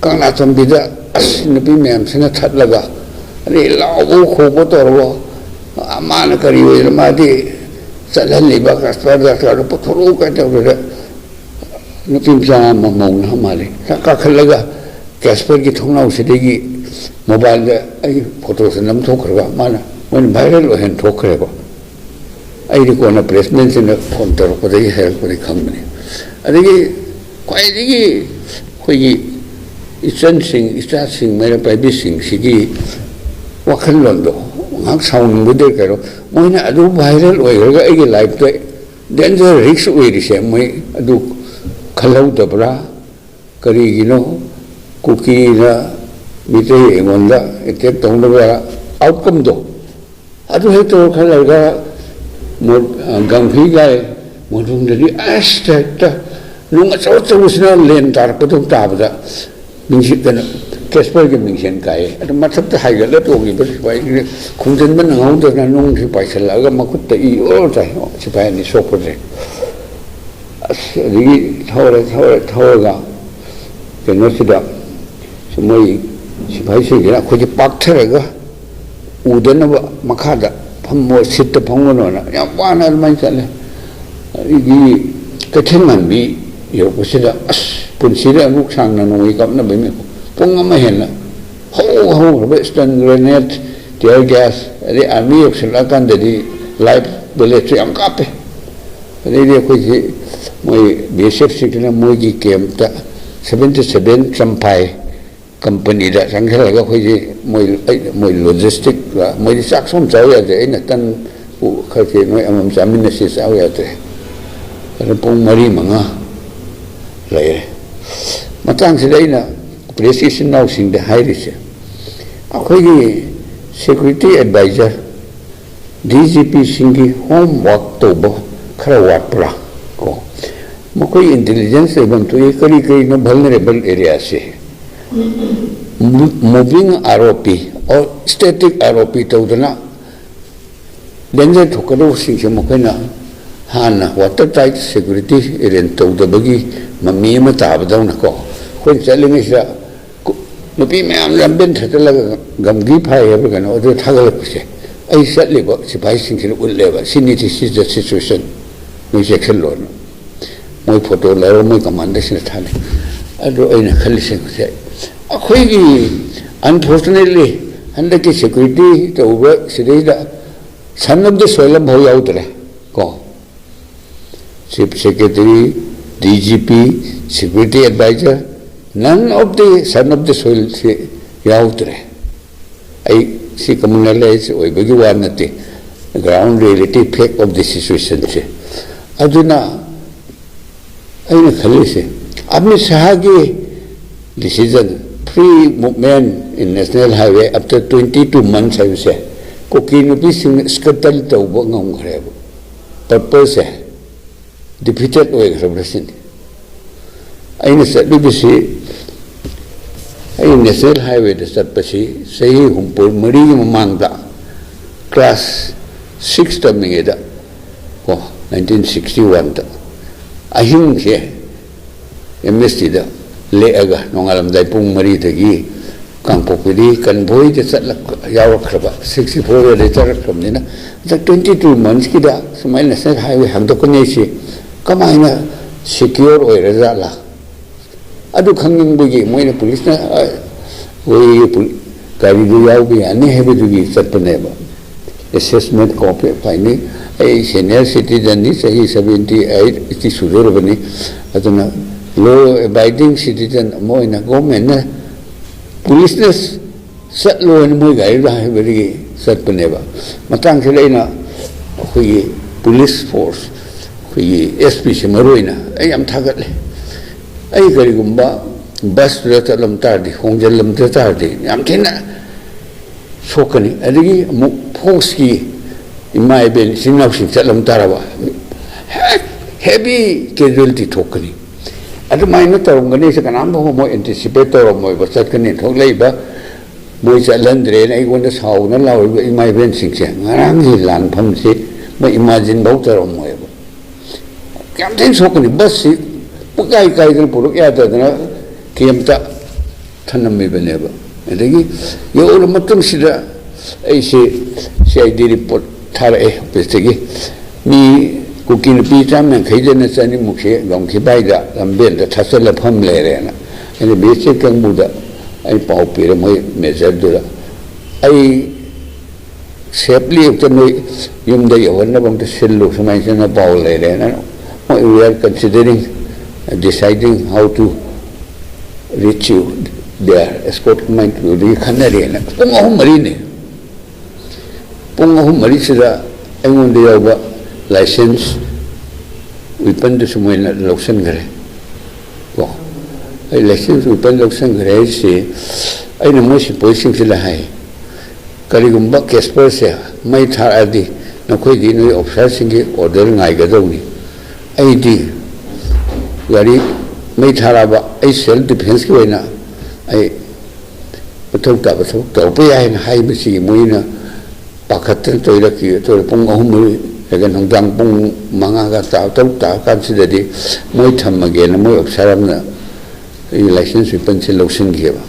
Kangna Chambida, Nupi Mamsina Tatlaga, Lao Kobotor, Amana Kari, Madi, Salani Bakas, Potoroka, Nupim Sama Mon Hamali, Kakalaga, Casper Gitona Sidigi, mobile photos and Namtoka, Mana, when viral and Tokreba. I recall a placement in the counter for the help for the company. I think quite it's sensing, it's starting, made by bissing, Sigi, Wakan Londo, sound with the girl. When I do viral or I like then the risk way the same way I do Kalau the bra, Karigino, cookie, Mite, Wanda, it kept on the outcome though. I do have to Kalaga. Gampi guy, Mudum the Aztec, Lungas also was not lent Tarpatum Tabda, Michigan, Casper Mission guy, at a much of the higher level, but by Kundenman and all the unknown Picelaga Makuta E. all time, Japan is so project. The Toga, the Nosida, some way, Shipai, could you pack Terraga, Udanova Makada. More sit the Pongonona, one Almanzale. The Tinman be your consider us, consider Muksang and wake up Nabim, Pongamahena, ho, Western grenade, tear gas, the army of Silakan, the life military and copy. The lady of my bishop signal Mogi came 77 Champai. Company that Sangha my logistic, my Saxon Zoya, the Enatan, who Casino among Saminas out there. The Pong Marimanga later. Matang Selena, precision now in the Irish. A security advisor, DGP Singi, homework tobo, Karawat Pra. Mokoi intelligence even to equally no vulnerable areas. Moving ROP or static ROP Todana, then they took a little Singamokena, Hana, watertight security, in Todabagi, Mamma Tabadonako. When selling is a Nupi Lambent Gamgi Pai, everyone, or the Tagalapse. I said, Sipai Sinkin will live. Sinity is the situation. No section loan. My photo, my commendation at Halley. I do in a collision. Unfortunately, under the security, the over son of the soil of Hoyautre. Go. Chief Secretary, DGP, Security Advisor, none of the son of the soil Yautre. I see communalize or Biguanati, the ground reality fact of the situation. Aduna, I know Kalisi. Abni Sahagi decision. Free movement in National Highway after 22 months, I would say. Cooking a piece in Scuttle to Bongam Grab. Purpose defeated way represented. I said, BBC, I National Highway, the Sarpasi, say, Humpur, Marie Manda, class 6 Tamigeda, 1961. I think here, a mistida. Leaga, no alam dai pung mari tagi kang popili kan boy de sat yaw khaba 64 later from nina the 22 months kida smile national highway ham to kone si kamaina secure oi rezala adu khangin bugi moina police na we gari du yaw bi ani hebi du gi sat ne ba assessment copy finding a senior citizen ni sahi 78 iti sudor bani aduna law abiding citizen mo in a government police set law and mo gai ra very set paneba matang sila police force SP Maroina ay am thagat le ay gari gumba bus rata lam tardi hongjal lam tardi am thina sokani adigi mo force ki imai ben sinau sin lam tarawa heavy casualty thokani adu maina tarungani sa kanam bo mo anticipate tor mo basat kani thok leiba mo sa landre na igona saw na law imai ben singse ngarang hi lan pham si mo imagine bo tor mo kam ten sokani bus si pukai kai dal puruk ya ta na kiam ta थनमीबनेब अदगी योर मतुंग सिदा ऐसे CID report थारे ऑफिसगी मी cooking P चाम में खैजन चनी मुखे गमखि बाइदा लंबेल द थसल फम लेरेना एने बेचे कंबुदा आई पाउ पिरे मोय मेजर दुरा आई सेफली तो मोय युमदा यवना बंग द सिल्लो समाय जना पाउ लेरेना we are considering deciding how to reach you there escort command to the khanarena pung ahum mari sida engon de yoba license weapon de sumoina loksan gare ko ai license weapon loksan gare se ai na mo si poising sila hai kali gumba casper se mai thar adi na khoi di noi officer singi order ngai ga dawni ai di gari mai tharaba ai self defense ki waina ai pathok ta pe ai na hai bi si moina pakatan toira ki to pung ahum mari ga nong dang pung manga ga ta kan sida di moi tham ge na moi obsaram na i license weapon se loksin ge ba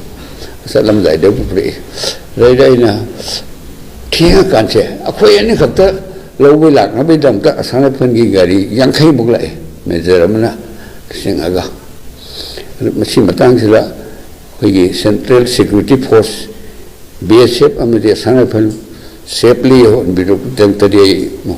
salam dai de puri rai na thia kan che akhoi ani khata lowe lak na be dam ta asana phan gi gari yang khai buk lai mejeram na sing aga masi matang sila khoi central security force BSF amade asana phan safely ho biru tentari mo